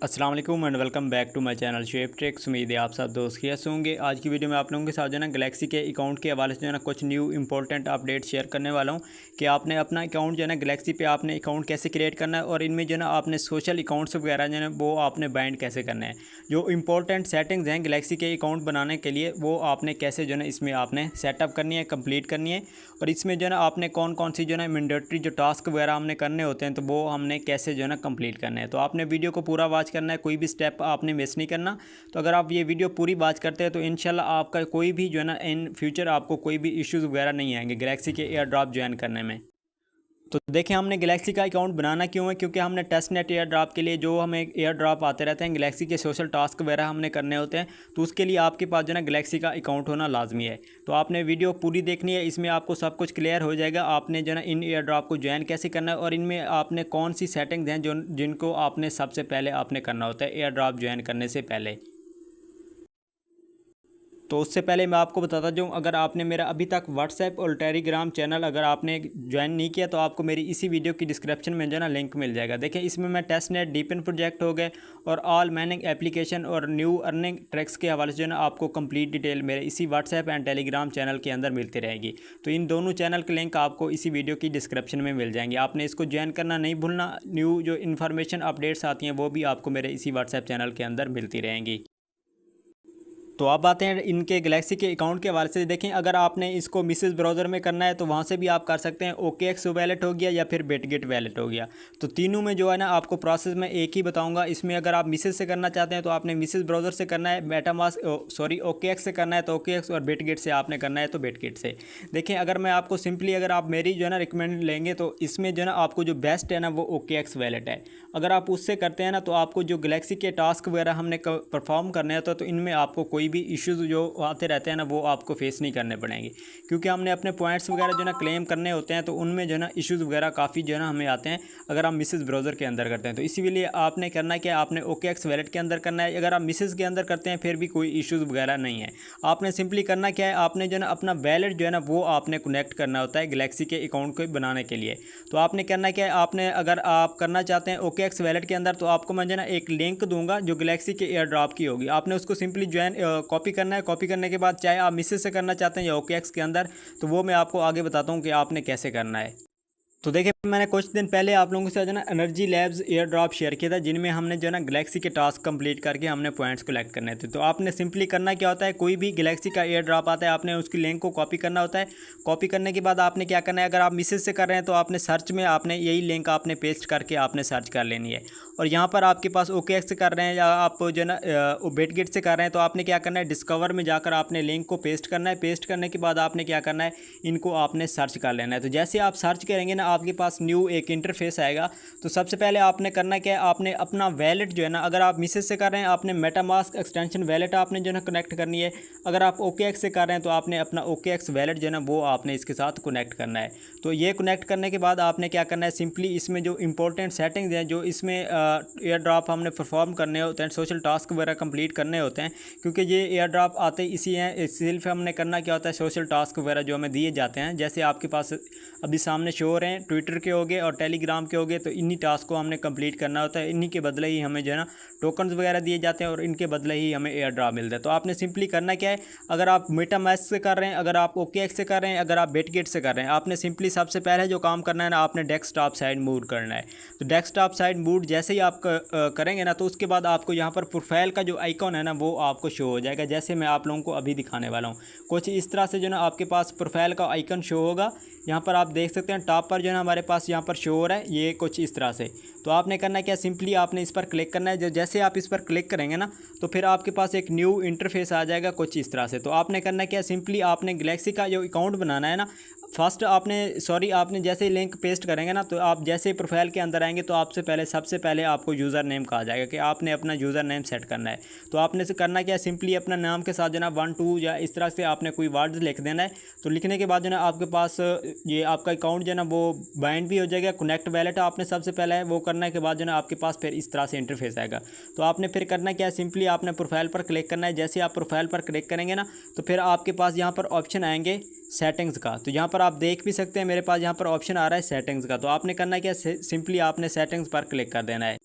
अस्सलाम वालेकुम and welcome back to my channel shape tricks. उम्मीद है आप सब दोस्त कैसे होंगे। आज की वीडियो में आप लोगों के साथ जो है ना गैलेक्सी के अकाउंट के हवाले से जो है ना कुछ न्यू इंपॉर्टेंट अपडेट शेयर करने वाला हूं कि आपने अपना अकाउंट जो है ना गैलेक्सी पे आपने अकाउंट कैसे क्रिएट करना है और इनमें जो है ना आपने सोशल अकाउंट्स वगैरह जो है वो आपने बाइंड कैसे करना है। जो इंपॉर्टेंट सेटिंग्स हैं गैलेक्सी के अकाउंट बनाने के लिए वो आपने कैसे जो है ना इसमें आपने सेटअप करनी है, कंप्लीट करनी है। और इसमें जो है ना आपने कौन कौन सी जो है ना मैंडेटरी जो टास्क वगैरह हमने करने होते हैं तो वो हमने कैसे जो है ना कंप्लीट करना है। तो आपने वीडियो को पूरा वॉच करना है, कोई भी स्टेप आपने मिस नहीं करना। तो अगर आप ये वीडियो पूरी वॉच करते हैं तो इंशाल्लाह आपका कोई भी जो है ना इन फ्यूचर आपको कोई भी इश्यूज़ वगैरह नहीं आएंगे गैलेक्सी के एयर ड्रॉप ज्वाइन करने में। तो देखिए हमने गैलेक्सी का अकाउंट बनाना क्यों है, क्योंकि हमने टेस्ट नेट एयर ड्रॉप के लिए जो हमें एयर ड्रॉप आते रहते हैं गैलेक्सी के सोशल टास्क वगैरह हमने करने होते हैं, तो उसके लिए आपके पास जो है ना गैलेक्सी का अकाउंट होना लाजमी है। तो आपने वीडियो पूरी देखनी है, इसमें आपको सब कुछ क्लियर हो जाएगा। आपने जो है ना इन एयर ड्रॉप को ज्वाइन कैसे करना है और इनमें आपने कौन सी सेटिंग्स हैं जो जिनको आपने सबसे पहले आपने करना होता है एयर ड्रॉप ज्वाइन करने से पहले। तो उससे पहले मैं आपको बताता जाऊँ, अगर आपने मेरा अभी तक व्हाट्सएप और टेलीग्राम चैनल अगर आपने ज्वाइन नहीं किया तो आपको मेरी इसी वीडियो की डिस्क्रिप्शन में जो है ना लिंक मिल जाएगा। देखिए इसमें मैं टेस्ट नेट डीपन प्रोजेक्ट हो गए और ऑल मैनिंग एप्लीकेशन और न्यू अर्निंग ट्रैक्स के हवाले से जो है ना आपको कंप्लीट डिटेल मेरे इसी व्हाट्सएप एंड टेलीग्राम चैनल के अंदर मिलती रहेगी। तो इन दोनों चैनल के लिंक आपको इसी वीडियो की डिस्क्रिप्शन में मिल जाएंगे। आपने इसको ज्वाइन करना नहीं भूलना। न्यू जो इन्फॉर्मेशन अपडेट्स आती हैं वो भी आपको मेरे इसी व्हाट्सएप चैनल के अंदर मिलती रहेंगी। तो अब आते हैं इनके गैलेक्सी के अकाउंट के हवाले से। देखें अगर आपने इसको मिसेस ब्राउज़र में करना है तो वहाँ से भी आप कर सकते हैं। OKX वैलेट हो गया या फिर बिटगेट वैलेट हो गया। तो तीनों में जो है ना आपको प्रोसेस मैं एक ही बताऊंगा। इसमें अगर आप मिसेस से करना चाहते हैं तो आपने मिसेस ब्राउज़र से करना है, मेटामास्क सॉरी OKX से करना है तो OKX और बिटगेट से आपने करना है तो बिटगेट से। देखें अगर मैं आपको सिंपली अगर आप मेरी जो है ना रिकमेंड लेंगे तो इसमें जो है ना आपको जो बेस्ट है ना वो OKX वैलेट है। अगर आप उससे करते हैं ना तो आपको जो गैलेक्सी के टास्क वगैरह हमने परफॉर्म करने होते हैं तो इनमें आपको कोई भी इश्यूज़ जो आते रहते हैं ना वो आपको फेस नहीं करने पड़ेंगे, क्योंकि हमने अपने पॉइंट्स वगैरह जो है ना क्लेम करने होते हैं तो उनमें जो है ना इश्यूज़ वगैरह काफ़ी जो है ना हमें आते हैं अगर हम मिसेस ब्राउज़र के अंदर करते हैं। तो इसीलिए आपने करना क्या, आपने OKX वैलेट के अंदर करना है। अगर आप मिसेस के अंदर करते हैं फिर भी कोई इश्यूज़ वगैरह नहीं है। आपने सिंपली करना क्या है, आपने जो है ना अपना वैलेट जो है ना वो आपने कनेक्ट करना होता है गैलेक्सी के अकाउंट को बनाने के लिए। तो आपने करना क्या है, आपने अगर आप करना चाहते हैं OKX वैलेट के अंदर तो आपको मैं जो है ना एक लिंक दूंगा जो गैलेक्सी के एयर ड्रॉप की होगी। आपने उसको सिंपली ज्वाइन कॉपी करना है। कॉपी करने के बाद चाहे आप मिसेस से करना चाहते हैं या OKX के अंदर, तो वो मैं आपको आगे बताता हूँ कि आपने कैसे करना है। तो देखिए मैंने कुछ दिन पहले आप लोगों के साथ जो है ना energy labs air drop share किया था, जिनमें हमने जो है ना गैलेक्सी के टास्क कंप्लीट करके हमने पॉइंट्स कलेक्ट करने थे। तो आपने सिंपली करना क्या होता है, कोई भी गैलेक्सी का एयर ड्रॉप आता है आपने उसकी लिंक को कॉपी करना होता है। कॉपी करने के बाद आपने क्या करना है, अगर आप मिसेज से कर रहे हैं तो आपने सर्च में आपने यही लिंक आपने पेस्ट करके आपने सर्च कर लेनी है। और यहाँ पर आपके पास OKX से कर रहे हैं या आप जो है ना बिटगेट से कर रहे हैं तो आपने क्या करना है, डिस्कवर में जाकर आपने लिंक को पेस्ट करना है। पेस्ट करने के बाद आपने क्या करना है, इनको आपने सर्च कर लेना है। तो जैसे आप सर्च करेंगे ना आपके पास न्यू एक इंटरफेस आएगा। तो सबसे पहले आपने करना क्या है, आपने अपना वैलेट जो है ना, अगर आप मिसेज से कर रहे हैं आपने मेटामास्क एक्सटेंशन वैलेट आपने जो है ना कनेक्ट करनी है। अगर आप OKX से कर रहे हैं तो आपने अपना OKX वैलेट जो है ना वो आपने इसके साथ कनेक्ट करना है। तो ये कनेक्ट करने के बाद आपने क्या करना है, सिंपली इसमें जो इंपॉर्टेंट सेटिंग्स हैं जो इसमें एयर ड्रॉप हमने परफॉर्म करने होते हैं, सोशल टास्क वगैरह कंप्लीट करने होते हैं, क्योंकि ये एयर ड्रॉप आते इसी हैं। सिर्फ हमने करना क्या होता है, सोशल टास्क वगैरह जो हमें दिए जाते हैं, जैसे आपके पास अभी सामने शो हो रहे हैं, ट्विटर के हो गए और टेलीग्राम के हो गए, तो इन्हीं टास्क को हमने कंप्लीट करना होता है। इन्हीं के बदले ही हमें जो है ना टोकन्स वगैरह दिए जाते हैं और इनके बदले ही हमें एयर ड्रॉप मिलता है। तो आपने सिंपली करना क्या है, अगर आप मेटामास्क से कर रहे हैं, अगर आप OKX से कर रहे हैं, अगर आप बिटगेट से कर रहे हैं, आपने सिंपली सबसे पहले जो काम करना है ना, आपने डेस्कटॉप साइड मूव करना है। तो डेस्कटॉप साइड मूव जैसे ही आप करेंगे ना तो उसके बाद आपको यहाँ पर प्रोफाइल का जो आइकॉन है ना वो आपको शो हो जाएगा, जैसे मैं आप लोगों को अभी दिखाने वाला हूँ। कुछ इस तरह से जो ना आपके पास प्रोफाइल का आइकन शो होगा। यहाँ पर आप देख सकते हैं टॉप पर जो है ना हमारे पास यहाँ पर शो हो रहा है, ये कुछ इस तरह से। तो आपने करना क्या, सिंपली आपने इस पर क्लिक करना है। जैसे आप इस पर क्लिक करेंगे ना तो फिर आपके पास एक न्यू इंटरफेस आ जाएगा कुछ इस तरह से। तो आपने करना क्या, सिंपली आपने गैलेक्सी का जो अकाउंट बनाना है ना, फर्स्ट आपने जैसे ही लिंक पेस्ट करेंगे ना तो आप जैसे ही प्रोफाइल के अंदर आएंगे तो आपसे पहले सबसे पहले आपको यूज़र नेम कहा जाएगा कि आपने अपना यूज़र नेम सेट करना है। तो आपने से करना क्या है, सिंपली अपना नाम के साथ जो ना 1 2 या इस तरह से आपने कोई वर्ड्स लिख देना है। तो लिखने के बाद जो ना आपके पास ये आपका अकाउंट जो है ना वो बाइंड भी हो जाएगा। कनेक्ट वैलेट आपने सबसे पहले वो करने के बाद जो ना आपके पास फिर इस तरह से इंटरफेस आएगा। तो आपने फिर करना क्या है, सिंपली आपने प्रोफाइल पर क्लिक करना है। जैसे आप प्रोफाइल पर क्लिक करेंगे ना तो फिर आपके पास यहाँ पर ऑप्शन आएंगे सेटिंग्स का। तो यहाँ पर आप देख भी सकते हैं मेरे पास यहाँ पर ऑप्शन आ रहा है सेटिंग्स का। तो आपने करना क्या, सिंपली आपने सेटिंग्स पर क्लिक कर देना है।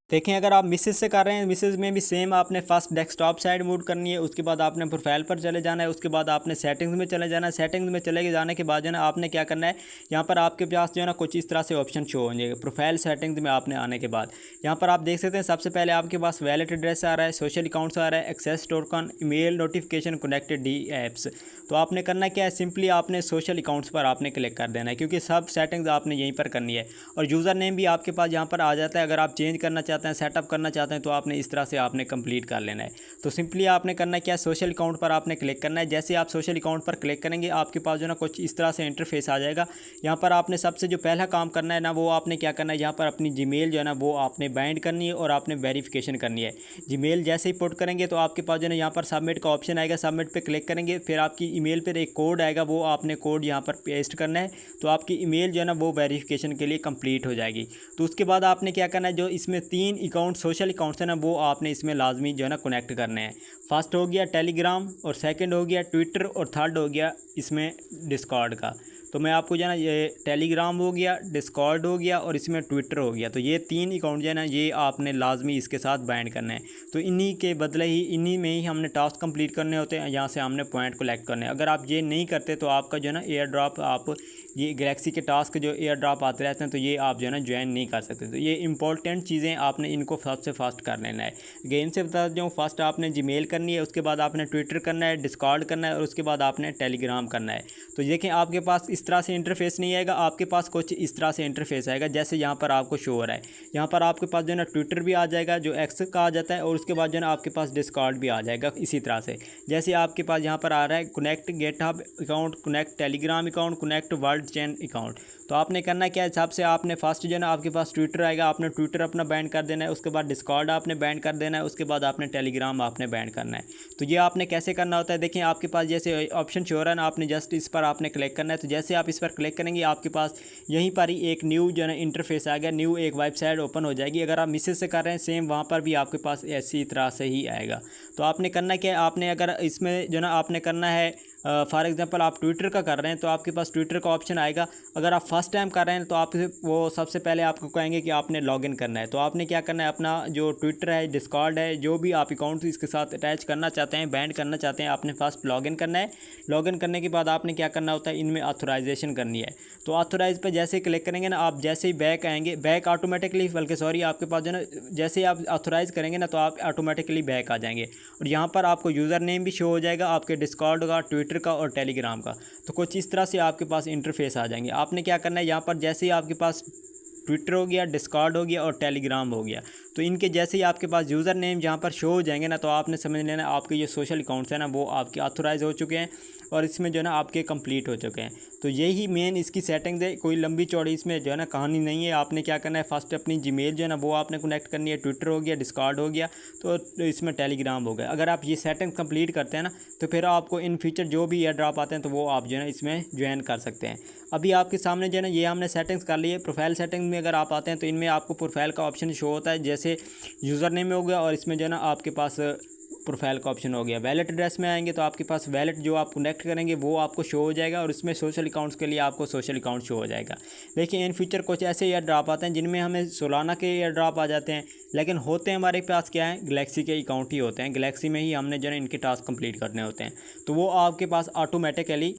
देखें अगर आप मिसेज से कर रहे हैं, मिसेज में भी सेम आपने फर्स्ट डेस्कटॉप साइड मूव करनी है, उसके बाद आपने प्रोफाइल पर चले जाना है, उसके बाद आपने सेटिंग्स में चले जाना है। सेटिंग्स में चले जाने के बाद जो है ना आपने क्या करना है, यहाँ पर आपके पास जो है ना कुछ इस तरह से ऑप्शन शो होंगे। प्रोफाइल सेटिंग्स में आपने आने के बाद यहाँ पर आप देख सकते हैं सबसे पहले आपके पास वैलेट एड्रेस आ रहा है, सोशल अकाउंट्स आ रहा है, access token, email notification, connected the apps. तो आपने करना क्या है, सिंपली आपने सोशल अकाउंट्स पर आपने क्लिक कर देना है, क्योंकि सब सेटिंग्स आपने यहीं पर करनी है। और यूज़र नेम भी आपके पास यहाँ पर आ जाता है, अगर आप चेंज करना चाहते हैं, सेटअप करना चाहते हैं तो आपने इस तरह से आपने कंप्लीट कर लेना है। तो सिंपली आपने करना क्या है, सोशल अकाउंट पर आपने क्लिक करना है। जैसे आप सोशल अकाउंट पर क्लिक करेंगे आपके पास जो ना कुछ इस तरह से इंटरफेस आ जाएगा। यहाँ पर आपने सबसे जो पहला काम करना है ना, वो आपने क्या करना है, यहाँ पर अपनी जीमेल जो है ना वो आपने बाइंड करनी है और आपने वेरिफिकेशन करनी है। जीमेल जैसे ही पुट करेंगे तो आपके पास जो है यहाँ पर सबमिट का ऑप्शन आएगा, सबमिट पर क्लिक करेंगे, फिर आपकी ईमेल पर एक कोड आएगा, वो आपने कोड यहाँ पर पेस्ट करना है। तो आपकी ईमेल जो है ना वो वेरिफिकेशन के लिए कंप्लीट हो जाएगी। तो उसके बाद आपने क्या करना है, जो इसमें 3 अकाउंट सोशल अकाउंट्स हैं ना वो आपने इसमें लाजमी जो है ना कनेक्ट करने हैं। फर्स्ट हो गया टेलीग्राम, और सेकंड हो गया ट्विटर, और थर्ड हो गया इसमें डिस्कॉर्ड का। तो मैं आपको जो है ना ये टेलीग्राम हो गया, डिस्कॉर्ड हो गया और इसमें ट्विटर हो गया, तो ये 3 अकाउंट जो है ना ये आपने लाजमी इसके साथ बाइंड करना है। तो इन्हीं के बदले ही, इन्हीं में ही हमने टास्क कंप्लीट करने होते हैं, यहाँ से हमने पॉइंट कलेक्ट करने हैं। अगर आप ये नहीं करते तो आपका जो है ना एयर ड्रॉप, आप ये गैलेक्सी के टास्क जो एयर ड्रॉप आते रहते हैं तो ये आप जो है ना ज्वाइन नहीं कर सकते। तो ये इंपॉर्टेंट चीज़ें आपने इनको सबसे फास्ट कर लेना है। अगेन से बता दूँ, फर्स्ट आपने जीमेल करनी है, उसके बाद आपने ट्विटर करना है, डिस्कॉर्ड करना है और उसके बाद आपने टेलीग्राम करना है। तो देखें आपके पास इस तरह से इंटरफेस नहीं आएगा, आपके पास कुछ इस तरह से इंटरफेस आएगा जैसे यहाँ पर आपको शो हो रहा है। यहाँ पर आपके पास जो है ना ट्विटर भी आ जाएगा जो एक्स का आ जाता है, और उसके बाद जो है ना आपके पास डिस्कॉर्ड भी आ जाएगा इसी तरह से। जैसे आपके पास यहाँ पर आ रहा है connect GitHub account, connect Telegram account, connect World Chain account. तो आपने करना क्या है, सबसे आपने फर्स्ट जो है ना आपके पास ट्विटर आएगा, आपने ट्विटर अपना बैंड कर देना है, उसके बाद डिस्कॉर्ड आपने बैंड कर देना है, उसके बाद आपने टेलीग्राम आपने बैंड करना है। तो ये आपने कैसे करना होता है, देखिए आपके पास जैसे ऑप्शन शो रहा है ना, आपने जस्ट इस पर आपने क्लिक करना है। तो जैसे आप इस पर क्लिक करेंगे आपके पास यहीं पर ही एक न्यू जो है ना इंटरफेस आ गया, न्यू एक वेबसाइट ओपन हो जाएगी। अगर आप मिसेज से कर रहे हैं सेम वहाँ पर भी आपके पास ऐसी तरह से ही आएगा। तो आपने करना क्या है, आपने अगर इसमें जो ना आपने करना है, फॉर एग्जांपल आप ट्विटर का कर रहे हैं तो आपके पास ट्विटर का ऑप्शन आएगा। अगर आप फर्स्ट टाइम कर रहे हैं तो आप वो सबसे पहले आपको कहेंगे कि आपने लॉगिन करना है। तो आपने क्या करना है, अपना जो ट्विटर है, डिस्कॉर्ड है, जो भी आप अकाउंट इसके साथ अटैच करना चाहते हैं, बैंड करना चाहते हैं, आपने फर्स्ट लॉगिन करना है। लॉगिन करने के बाद आपने क्या करना होता है, इनमें ऑथोराइजेशन करनी है। तो ऑथोराइज पर जैसे क्लिक करेंगे ना, आप जैसे ही बैक आएंगे, बैक ऑटोमेटिकली, बल्कि सॉरी आपके पास जो ना जैसे ही आप ऑथोराइज करेंगे ना तो आप ऑटोमेटिकली बैक आ जाएंगे। और यहाँ पर आपको यूज़र नेम भी शो हो जाएगा आपके डिस्कॉर्ड का, ट्विटर का और टेलीग्राम का। तो कुछ इस तरह से आपके पास इंटरफेस आ जाएंगे। आपने क्या करना है, यहाँ पर जैसे ही आपके पास ट्विटर हो गया, डिस्कॉर्ड हो गया और टेलीग्राम हो गया, तो इनके जैसे ही आपके पास यूज़र नेम जहाँ पर शो हो जाएंगे ना, तो आपने समझ लेना आपके ये सोशल अकाउंट्स हैं ना वो आपके ऑथोराइज हो चुके हैं और इसमें जो है ना आपके कंप्लीट हो चुके हैं। तो यही मेन इसकी सेटिंग्स है, कोई लंबी चौड़ी इसमें जो है ना कहानी नहीं है। आपने क्या करना है, फर्स्ट अपनी जीमेल जो है ना वो आपने कनेक्ट करनी है, ट्विटर हो गया, डिस्कॉर्ड हो गया, तो इसमें टेलीग्राम हो गया। अगर आप ये सेटिंग कंप्लीट करते हैं ना तो फिर आपको इन फ्यूचर जो भी एयर ड्रॉप आते हैं तो वो आप जो है ना इसमें ज्वाइन कर सकते हैं। अभी आपके सामने जो है ना ये हमने सेटिंग्स कर ली है। प्रोफाइल सेटिंग में अगर आप आते हैं तो इनमें आपको प्रोफाइल का ऑप्शन शो होता है, जैसे यूज़र नेम में हो गया और इसमें जो है ना आपके पास प्रोफाइल का ऑप्शन हो गया। वैलेट एड्रेस में आएंगे तो आपके पास वैलेट जो आप कनेक्ट करेंगे वो आपको शो हो जाएगा और इसमें सोशल अकाउंट्स के लिए आपको सोशल अकाउंट शो हो जाएगा। देखिए इन फ्यूचर कुछ ऐसे एयर ड्रॉप आते हैं जिनमें हमें सालाना के एयर ड्रॉप आ जाते हैं, लेकिन होते हैं हमारे पास क्या है, गैलेक्सी के अकाउंट ही होते हैं। गैलेक्सी में ही हमने जो है इनके टास्क कंप्लीट करने होते हैं, तो वो आपके पास ऑटोमेटिकली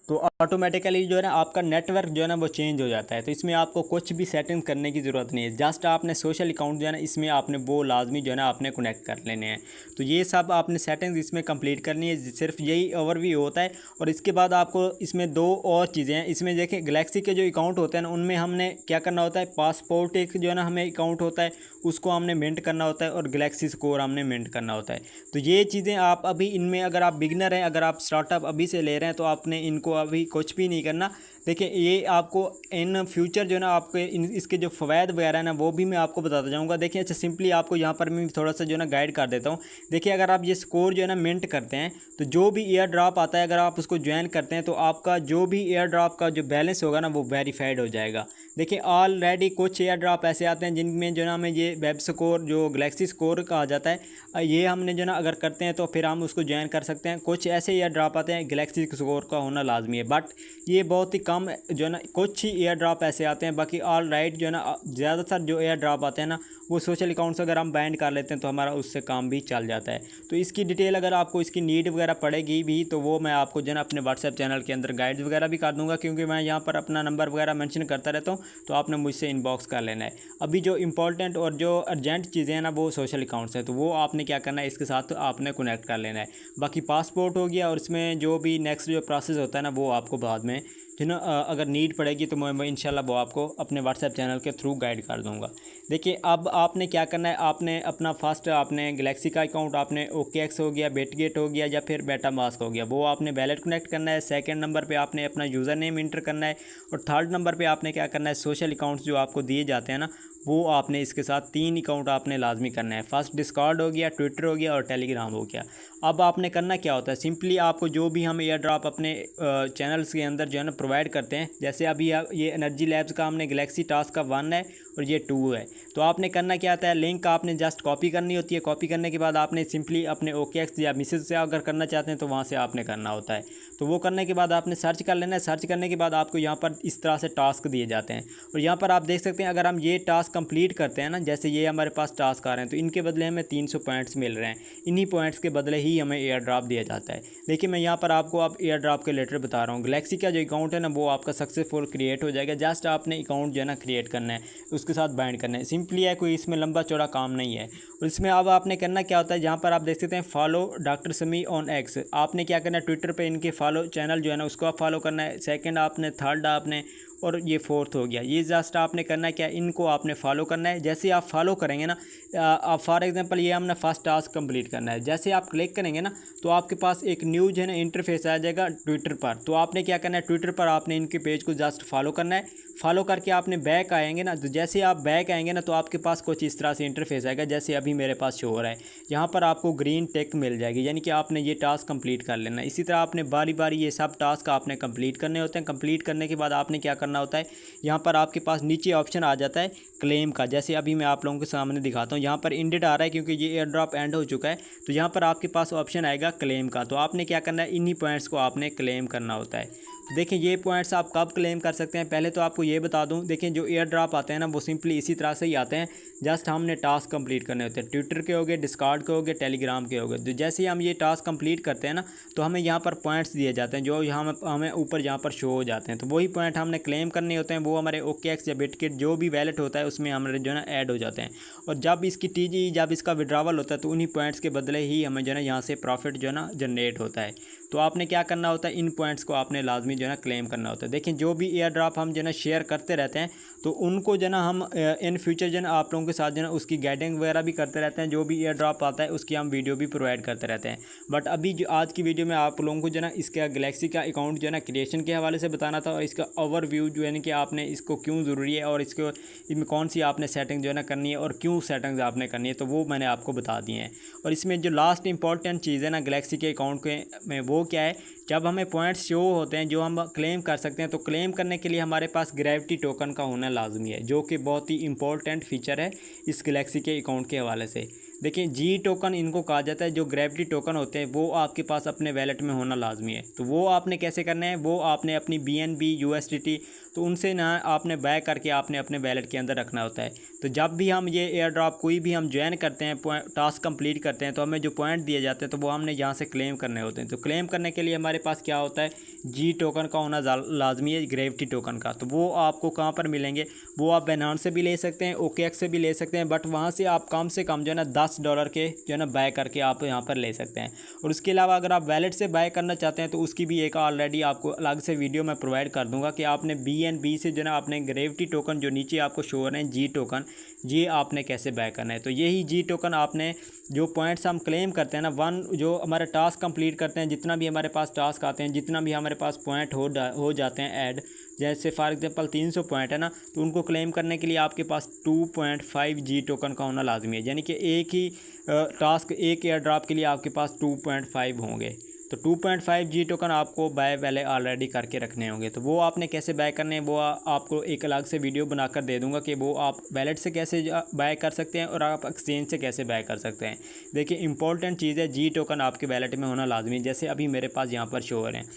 जो है ना आपका नेटवर्क जो है ना वो चेंज हो जाता है। तो इसमें आपको कुछ भी सेटिंग करने की ज़रूरत नहीं है, जस्ट आपने सोशल अकाउंट जो है ना इसमें आपने वो लाजमी जो है ना आपने कनेक्ट कर लेने हैं। तो ये सब आपने सेटिंग्स इसमें कंप्लीट करनी है, सिर्फ यही ओवरव्यू होता है। और इसके बाद आपको इसमें 2 और चीज़ें हैं। इसमें देखें गैलेक्सी के जो अकाउंट होते हैं ना उनमें हमने क्या करना होता है, पासपोर्ट एक जो है ना हमें अकाउंट होता है उसको हमने मिंट करना होता है और गैलेक्सी स्कोर हमने मिंट करना होता है। तो ये चीज़ें आप अभी इनमें अगर आप बिगनर हैं, अगर आप स्टार्टअप अभी से ले रहे हैं तो आपने इनको अभी कुछ भी नहीं करना। देखिए ये आपको इन फ्यूचर जो है ना आपके इसके जो फ़वाद वगैरह है ना वो भी मैं आपको बताता जाऊँगा। देखिए अच्छा सिंपली आपको यहाँ पर मैं थोड़ा सा जो है ना गाइड कर देता हूँ। देखिए अगर आप ये स्कोर जो है ना मिंट करते हैं तो जो भी एयर ड्रॉप आता है अगर आप उसको ज्वाइन करते हैं तो आपका जो भी एयर ड्रॉप का जो बैलेंस होगा ना वो वेरीफाइड हो जाएगा। देखिए ऑलरेडी कुछ एयर ड्रॉप ऐसे आते हैं जिनमें जो है ना हमें ये वेब स्कोर जो गैलेक्सी स्कोर कहा जाता है ये हमने जो ना अगर करते हैं तो फिर हम उसको ज्वाइन कर सकते हैं। कुछ ऐसे एयर ड्रॉप आते हैं गैलेक्सी स्कोर का होना लाजमी है, बट ये बहुत ही कम जो है ना कुछ ही एयर ड्रॉप ऐसे आते हैं, बाकी ऑल राइट जो है ना ज़्यादातर जो एयर ड्रॉप आते हैं ना वो सोशल अकाउंट्स अगर हम बैंड कर लेते हैं तो हमारा उससे काम भी चल जाता है। तो इसकी डिटेल अगर आपको इसकी नीड वगैरह पड़ेगी भी तो वो मैं आपको जो है ना अपने व्हाट्सएप चैनल के अंदर गाइड्स वगैरह भी कर दूंगा, क्योंकि मैं यहाँ पर अपना नंबर वगैरह मेंशन करता रहता हूँ, तो आपने मुझसे इनबॉक्स कर लेना है। अभी जो इंपॉर्टेंट और जो अर्जेंट चीज़ें हैं ना वो सोशल अकाउंट्स हैं, तो वो आपने क्या करना है इसके साथ आपने कनेक्ट कर लेना है। बाकी पासपोर्ट हो गया और इसमें जो भी नेक्स्ट जो प्रोसेस होता है ना वो आपको बाद में जो ना अगर नीड पड़ेगी तो मैं इंशाल्लाह वो आपको अपने व्हाट्सएप चैनल के थ्रू गाइड कर दूंगा। देखिए अब आपने क्या करना है, आपने अपना फर्स्ट आपने गैलेक्सी का अकाउंट आपने OKX हो गया, बेटगेट हो गया या फिर मेटामास्क हो गया, वो आपने वैलेट कनेक्ट करना है। सेकंड नंबर पे आपने अपना यूज़र नेम इंटर करना है और थर्ड नंबर पे आपने क्या करना है, सोशल अकाउंट्स जो आपको दिए जाते हैं ना वो आपने इसके साथ 3 अकाउंट आपने लाजमी करना है। फर्स्ट डिस्कॉर्ड हो गया, ट्विटर हो गया और टेलीग्राम हो गया। अब आपने करना क्या होता है, सिंपली आपको जो भी हम एयर ड्रॉप अपने चैनल्स के अंदर जो है ना प्रोवाइड करते हैं, जैसे अभी ये एनर्जी लैब्स का हमने गैलेक्सी टास्क का 1 है और ये 2 है, तो आपने करना क्या आता है, लिंक आपने जस्ट कॉपी करनी होती है। कॉपी करने के बाद आपने सिंपली अपने OKX या मिसेज से अगर करना चाहते हैं तो वहाँ से आपने करना होता है। तो वो करने के बाद आपने सर्च कर लेना है। सर्च करने के बाद आपको यहाँ पर इस तरह से टास्क दिए जाते हैं और यहाँ पर आप देख सकते हैं अगर हम ये टास्क कंप्लीट करते हैं ना, जैसे ये हमारे पास टास्क आ रहे हैं तो इनके बदले हमें 300 पॉइंट्स मिल रहे हैं। इन्हीं पॉइंट्स के बदले ही हमें एयर ड्रॉप दिया जाता है। देखिए मैं यहाँ पर आपको अब एयर ड्रॉप के रिलेटेड बता रहा हूँ। गैलेक्सी का जो अकाउंट है ना वो आपका सक्सेसफुल क्रिएट हो जाएगा। जस्ट आपने अकाउंट जो है ना क्रिएट करना है, उसके साथ बाइंड करना है, सिंपली है, कोई इसमें लंबा चौड़ा काम नहीं है। और इसमें अब आपने करना क्या होता है, जहाँ पर आप देख सकते हैं फॉलो डॉक्टर समी ऑन X, आपने क्या करना है, ट्विटर पे इनके फॉलो चैनल जो है ना उसको आप फॉलो करना है। सेकंड आपने, थर्ड आपने और ये फोर्थ हो गया, ये जस्ट आपने करना है क्या, इनको आपने फॉलो करना है। जैसे आप फॉलो करेंगे ना, आप फॉर एग्जांपल ये हमने फर्स्ट टास्क कंप्लीट करना है, जैसे आप क्लिक करेंगे ना तो आपके पास एक न्यू जो है ना इंटरफेस आ जाएगा ट्विटर पर। तो आपने क्या करना है, ट्विटर पर आपने इनके पेज को जस्ट फॉलो करना है। फॉलो करके आपने बैक आएंगे ना, तो जैसे आप बैक आएंगे ना तो आपके पास कुछ इस तरह से इंटरफेस आएगा जैसे अभी मेरे पास शो हो रहा है। यहाँ पर आपको ग्रीन टिक मिल जाएगी, यानी कि आपने ये टास्क कंप्लीट कर लेना है। इसी तरह आपने बारी बारी ये सब टास्क आपने कंप्लीट करने होते हैं। कंप्लीट करने के बाद आपने क्या करना होता है, यहाँ पर आपके पास नीचे ऑप्शन आ जाता है क्लेम का, जैसे अभी मैं आप लोगों के सामने दिखाता हूँ। यहाँ पर इंडेड आ रहा है क्योंकि ये एयर ड्रॉप एंड हो चुका है, तो यहाँ पर आपके पास ऑप्शन आएगा क्लेम का। तो आपने क्या करना है, इन्हीं पॉइंट्स को आपने क्लेम करना होता है। देखिए ये पॉइंट्स आप कब क्लेम कर सकते हैं, पहले तो आपको ये बता दूं, देखिए जो एयर ड्रॉप आते हैं ना वो सिंपली इसी तरह से ही आते हैं। जस्ट हमने टास्क कंप्लीट करने होते हैं। ट्विटर के हो गए, डिस्कॉर्ड के हो गए, टेलीग्राम के हो गए। तो जैसे ही हम ये टास्क कंप्लीट करते हैं ना तो हमें यहाँ पर पॉइंट्स दिए जाते हैं जो यहाँ हमें ऊपर यहाँ पर शो हो जाते हैं। तो वही पॉइंट हमने क्लेम करने होते हैं, वो हमारे OKX या बिटकिट जो भी वैलेट होता है उसमें हमारे जो है ना ऐड हो जाते हैं। और जब इसकी TG जब इसका विड्रावल होता है तो उन्हीं पॉइंट्स के बदले ही हमें जो है ना यहाँ से प्रॉफिट जो है ना जनरेट होता है। तो आपने क्या करना होता है, इन पॉइंट्स को आपने लाजमी जो है ना क्लेम करना होता है। देखिए जो भी एयर ड्रॉप हम जो है ना शेयर करते रहते हैं तो उनको जो है ना हम इन फ्यूचर जो है ना आप लोगों के साथ जो है ना उसकी गाइडिंग वगैरह भी करते रहते हैं। जो भी एयर ड्रॉप आता है उसकी हम वीडियो भी प्रोवाइड करते रहते हैं। बट अभी जो आज की वीडियो में आप लोगों को जो है ना इसका गैलेक्सी का अकाउंट जो है ना क्रिएशन के हवाले से बताना था और इसका ओवरव्यू जो है ना कि आपने इसको क्यों ज़रूरी है और इसको इसमें कौन सी आपने सेटिंग जो है ना करनी है और क्यों सेटिंग्स आपने करनी है, तो वो मैंने आपको बता दिए हैं। और इसमें जो लास्ट इंपॉर्टेंट चीज़ है ना गैलेक्सी के अकाउंट के में, वो क्या है, जब हमें पॉइंट्स शो होते हैं जो हम क्लेम कर सकते हैं, तो क्लेम करने के लिए हमारे पास ग्रेविटी टोकन का होना लाजमी है, जो कि बहुत ही इंपॉर्टेंट फीचर है इस गैलेक्सी के अकाउंट के हवाले से। देखिए जी टोकन इनको कहा जाता है, जो ग्रेविटी टोकन होते हैं वो आपके पास अपने वैलेट में होना लाजमी है। तो वो आपने कैसे करना है, वो आपने अपनी BNB USDT तो उनसे ना आपने बाय करके आपने अपने वैलेट के अंदर रखना होता है। तो जब भी हम ये एयर ड्रॉप कोई भी हम ज्वाइन करते हैं, टास्क कंप्लीट करते हैं, तो हमें जो पॉइंट दिए जाते हैं तो वो हमने यहाँ से क्लेम करने होते हैं। तो क्लेम करने के लिए हमारे पास क्या होता है, जी टोकन का होना लाजमी है, ग्रेविटी टोकन का। तो वो आपको कहाँ पर मिलेंगे, वो आप बाइनेंस से भी ले सकते हैं, OKX से भी ले सकते हैं, बट वहाँ से आप कम से कम जो है ना $10 के जो है ना बाय करके आप यहाँ पर ले सकते हैं। और उसके अलावा अगर आप वैलेट से बाय करना चाहते हैं तो उसकी भी एक ऑलरेडी आपको अलग से वीडियो मैं प्रोवाइड कर दूंगा कि आपने BNB से जो है ना आपने ग्रेविटी टोकन जो नीचे आपको शो हो रहे हैं जी टोकन, ये आपने कैसे बाय करना है। तो यही जी टोकन आपने जो पॉइंट्स हम क्लेम करते हैं ना, जो हमारे टास्क कंप्लीट करते हैं, जितना भी हमारे पास टास्क आते हैं, जितना भी हमारे पास पॉइंट हो जाते हैं ऐड, जैसे फॉर एग्जांपल 300 पॉइंट है ना, तो उनको क्लेम करने के लिए आपके पास 2.5 जी टोकन का होना लाजमी है। यानी कि एक ही टास्क एक एयर ड्रॉप के लिए आपके पास 2.5 होंगे। तो 2.5 जी टोकन आपको बाय पहले ऑलरेडी करके रखने होंगे। तो वो आपने कैसे बाय करने हैं वो आपको एक अलग से वीडियो बनाकर दे दूंगा कि वो आप वैलेट से कैसे बाय कर सकते हैं और आप एक्सचेंज से कैसे बाय कर सकते हैं। देखिए इंपॉर्टेंट चीज़ है, जी टोकन आपके वैलेट में होना लाजमी है, जैसे अभी मेरे पास यहाँ पर शो हो रहे हैं।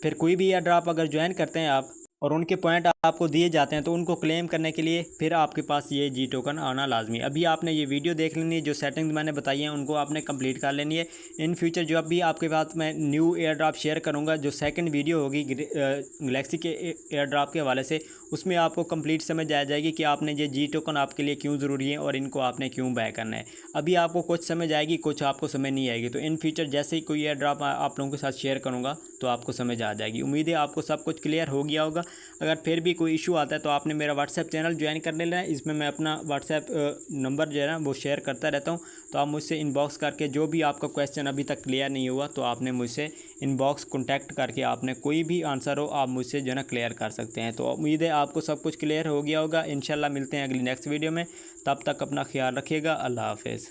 फिर कोई भी एयर ड्रॉप अगर ज्वाइन करते हैं आप और उनके पॉइंट आपको दिए जाते हैं, तो उनको क्लेम करने के लिए फिर आपके पास ये जी टोकन आना लाजमी। अभी आपने ये वीडियो देख लेनी है, जो सेटिंग्स मैंने बताई हैं उनको आपने कंप्लीट कर लेनी है। इन फ्यूचर जो अभी आपके पास मैं न्यू एयर ड्रॉप शेयर करूँगा, जो सेकंड वीडियो होगी गैलेक्सी के एयर ड्रॉप के हवाले से, उसमें आपको कंप्लीट समझ आ जाएगी कि आपने ये जी टोकन आपके लिए क्यों ज़रूरी है और इनको आपने क्यों बाय करना है। अभी आपको कुछ समझ आएगी, कुछ आपको समझ नहीं आएगी, तो इन फ्यूचर जैसे ही कोई एयर ड्रॉप आप लोगों के साथ शेयर करूँगा तो आपको समझ आ जाएगी। उम्मीद है आपको सब कुछ क्लियर हो गया होगा। अगर फिर भी कोई इशू आता है तो आपने मेरा व्हाट्सएप चैनल ज्वाइन कर लेना है। इसमें मैं अपना व्हाट्सएप नंबर जो है ना वो शेयर करता रहता हूँ, तो आप मुझसे इनबॉक्स करके जो भी आपका क्वेश्चन अभी तक क्लियर नहीं हुआ तो आपने मुझसे इनबॉक्स कॉन्टैक्ट करके आपने कोई भी आंसर हो आप मुझसे जो है ना क्लियर कर सकते हैं। तो उम्मीद है आपको सब कुछ क्लियर हो गया होगा। इंशाल्लाह मिलते हैं अगली नेक्स्ट वीडियो में, तब तक अपना ख्याल रखिएगा। अल्लाह हाफिज़।